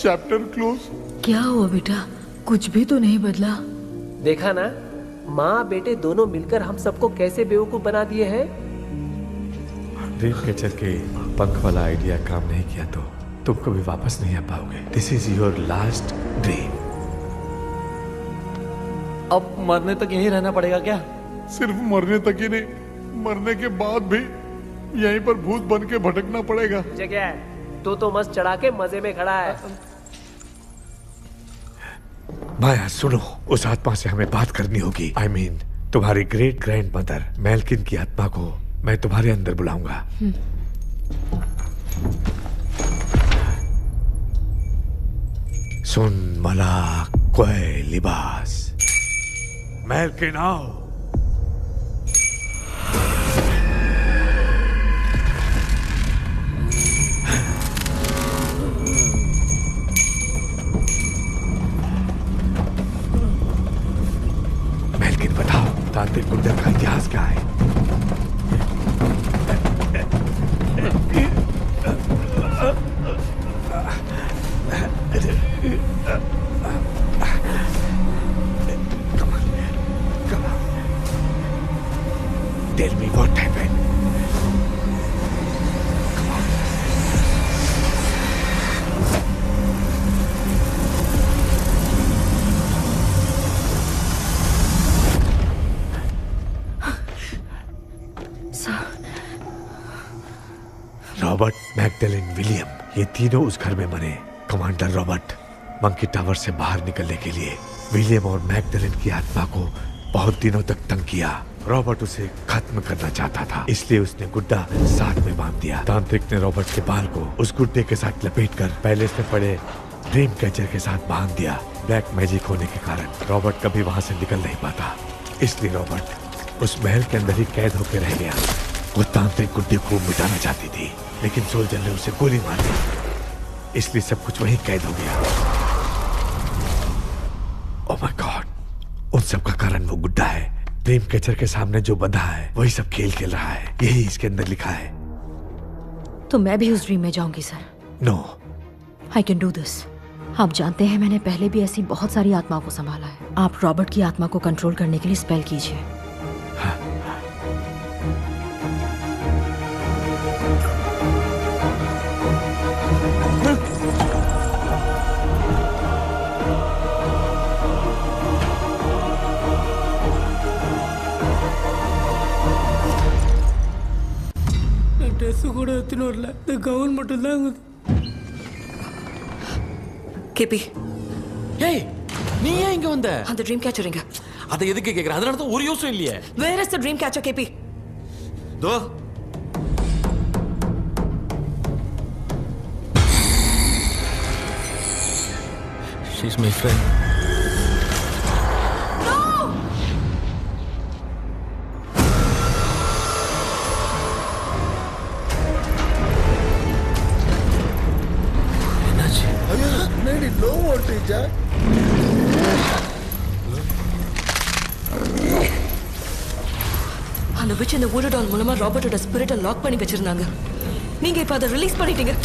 Chapter close. क्या हुआ बेटा? कुछ भी तो नहीं बदला। देखा ना, माँ बेटे दोनों मिलकर हम सबको कैसे बेवकूफ बना दिए हैं। ड्रीम कैचर के पंख वाला आइडिया काम नहीं किया तो तुम कभी वापस नहीं आ पाओगे। This is your last dream. अब मरने तक यहीं रहना पड़ेगा क्या? सिर्फ मरने तक ही नहीं, मरने के बाद भी यहीं पर भूत बन के भटकना पड़ेगा। जगह है तो मस्त चढ़ा के मजे में खड़ा है। माया सुनो, उस आत्मा से हमें बात करनी होगी। I mean, तुम्हारी ग्रेट ग्रैंड मदर मेल्किन की आत्मा को मैं तुम्हारे अंदर बुलाऊंगा। सुन मला कोई लिबास, मेल्किन आओ। मेल्किन बताओ, तांत्रिक गुंडा का इतिहास क्या है? Tell me what happened. Come on. Robert, Magdalene, William, ये तीनों उस घर में मरे। कमांडर रॉबर्ट मंकी टावर से बाहर निकलने के लिए विलियम और मैगडेलिन की आत्मा को बहुत दिनों तक तंग किया। रॉबर्ट उसे खत्म करना चाहता था, इसलिए उसने गुड्डा साथ में बांध दिया। तांत्रिक ने रॉबर्ट के बाल को उस गुड्डे के साथ लपेटकर पैलेस में पड़े ड्रीम कैचर के साथ बांध दिया। ब्लैक मैजिक होने के कारण रॉबर्ट कभी वहां से निकल नहीं पाता, इसलिए रॉबर्ट उस महल के अंदर ही कैद होकर रह गया। वो तांत्रिक गुड्डे को मिटाना चाहती थी, लेकिन सोल्जर ने उसे गोली मार दी, इसलिए सब कुछ वहीं कैद हो गया। ओह माय गॉड, उन सब का कारण वो गुड्डा है। ड्रीम कैचर के सामने जो बंधा है वही सब खेल खेल रहा है, यही इसके अंदर लिखा है। तो मैं भी उस ड्रीम में जाऊंगी sir. No, I can do this. आप जानते हैं मैंने पहले भी ऐसी बहुत सारी आत्माओं को संभाला है। आप रॉबर्ट की आत्मा को कंट्रोल करने के लिए स्पेल कीजिए। ட்ரெஸ் கூட எத்தனை வரல, இந்த கவுன் மட்டும் தான். கேபி, ஏய், நீ ஏன் இங்க வந்த? அந்த ட்ரீம் கேச்சர் எங்க? அதை எதுக்கு கேக்குற? அதனால தான் ஒரு யூஸும் இல்லையே. Where is the dream catcher kept? தோ She's my friend. No voltage. அந்த விச் இந்த வுடடால் மூலமா ராபர்ட்டோட ஸ்பிரிட்டை லாக் பண்ணி வச்சிருந்தாங்க. நீங்க இப்ப அதை ரிலீஸ் பண்ணிட்டீங்க.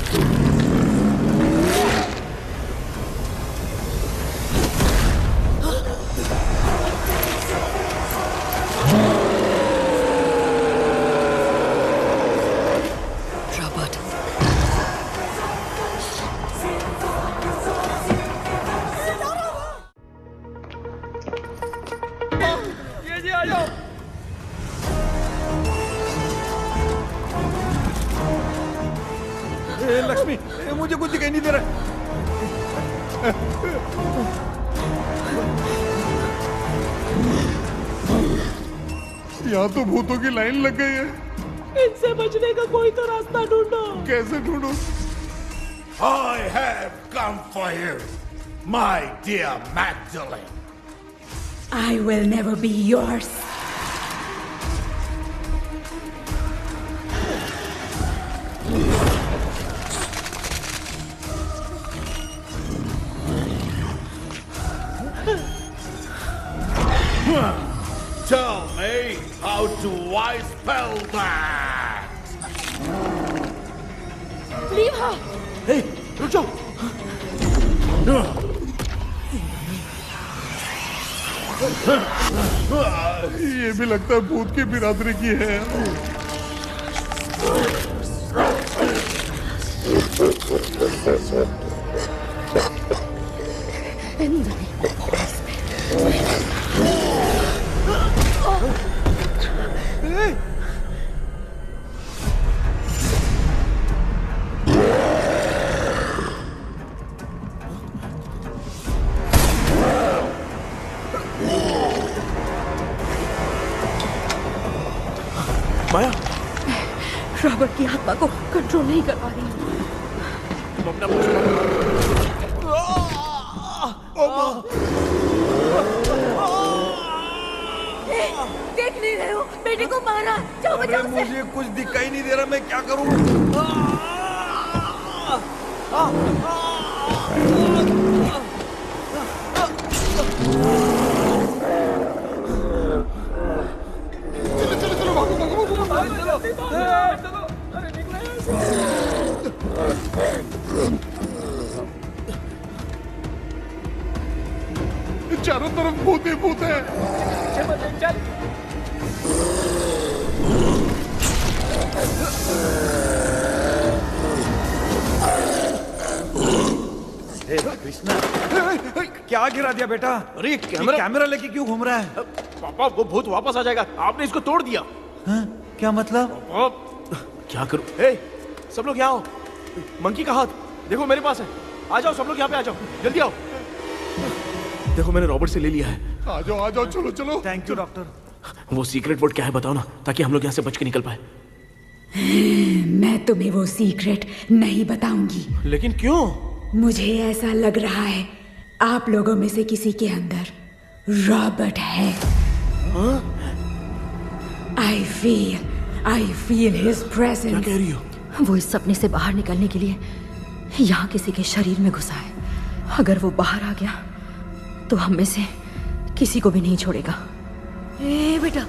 लक्ष्मी, मुझे कुछ दिखाई नहीं दे रहा। यहाँ तो भूतों की लाइन लग गई है। इनसे बचने का कोई तो रास्ता ढूंढो। कैसे ढूंढो? I have come for you, my dear Magdalene. I will never be yours. Tell me, how do I spell that? Leave her. Hey, रुक जाओ। ये भी लगता है भूत की बिरादरी की है। माया, रॉबर्ट की आत्मा को कंट्रोल नहीं कर पा रही हूँ। तुम अपना मुंह छुपा। देख नहीं रहे हो, बेटे को मारा। जाओ बचाओ उसे। मुझे कुछ दिखाई नहीं दे रहा, मैं क्या करूं? चारों तरफ भूत ही भूत है। कृष्णा, क्या गिरा दिया बेटा? अरे कैमरा लेके क्यों घूम रहा है? पापा, वो भूत वापस आ जाएगा। आपने इसको तोड़ दिया। हाँ? क्या मतलब? क्या करूं? हे, सब लोग यहाँ आओ। मंकी का हाथ देखो मेरे पास है। आ जाओ सब लोग, यहाँ पे आ जाओ, जल्दी आओ। देखो मैंने रॉबर्ट से ले लिया है। आ जाओ, चलो चलो। Thank you doctor. वो सीक्रेट वर्ड क्या है बताओ ना, ताकि हम लोग यहाँ से बच के निकल पाए। मैं तुम्हें वो सीक्रेट नहीं बताऊंगी। लेकिन क्यों? मुझे ऐसा लग रहा है आप लोगों में से किसी के अंदर रॉबर्ट है। आई फील हिज क्या प्रेजेंस। कह रही हो? वो इस सपने से बाहर निकलने के लिए यहाँ किसी के शरीर में घुसा है। अगर वो बाहर आ गया तो हम में से किसी को भी नहीं छोड़ेगा। ए बेटा,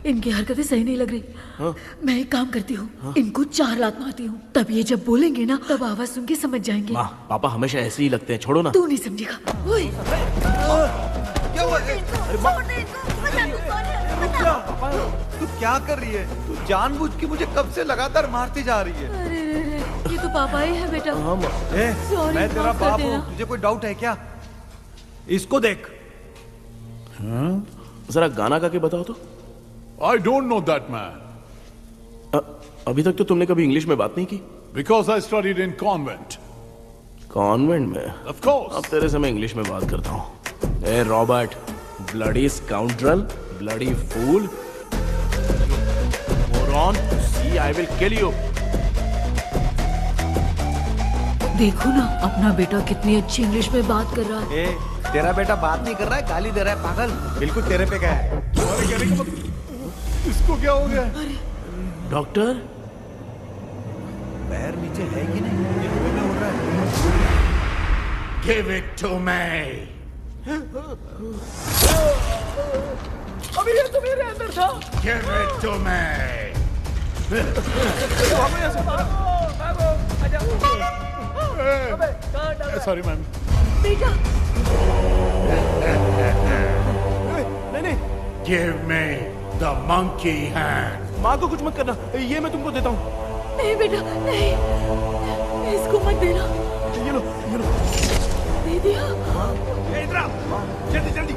इनकी हरकतें सही नहीं लग रही। मैं एक काम करती हूँ, इनको 4 लात मारती हूँ, तब ये जब बोलेंगे ना तब आवाज सुन के समझ जाएंगे। माँ, पापा हमेशा ऐसे ही लगते हैं, छोड़ो ना। तू नहीं समझेगा। ओए, क्या हुआ? तू क्या कर रही है? तू जानबूझ के मुझे कब से लगातार मारती जा रही है। अरे रे रे, ये तो पापा ही है बेटा। Sorry, मैं तेरा माफ कर बाप देना। हूँ, तुझे कोई डाउट है क्या? इसको देख। जरा गाना गा के बताओ तो। I don't know that man अभी तक तो तुमने कभी इंग्लिश में बात नहीं की। because I studied in convent. Convent में? Of course. अब तेरे से मैं इंग्लिश में बात करता हूँ। ए Robert, bloody scoundrel, bloody fool, moron, see I will kill you. देखो ना, अपना बेटा कितनी अच्छी इंग्लिश में बात कर रहा है। तेरा बेटा बात नहीं कर रहा है, गाली दे रहा है। पागल, बिल्कुल तेरे पे गया है। इसको क्या हो गया? डॉक्टर, पैर नीचे है कि नहीं? ये हवा में उड़ रहा है। Give it to me. अभी ये तो मेरे अंदर था। Give it to me. Sorry ma'am. बेटा, नहीं, Give me the monkey hand. माँ को कुछ मत करना, ये मैं तुमको देता हूँ। नहीं बेटा, नहीं, इसको मत देना। ये लो। दे दिया। इधर आ, जल्दी जल्दी।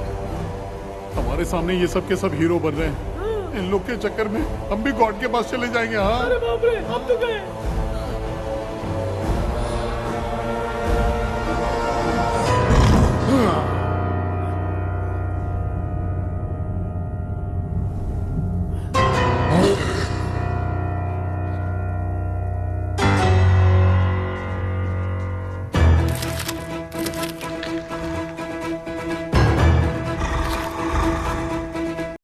हमारे सामने ये सब के सब हीरो बन रहे हैं। इन लोग के चक्कर में हम भी गॉड के पास चले जाएंगे। हाँ, अरे बाप रे, अब तो गए।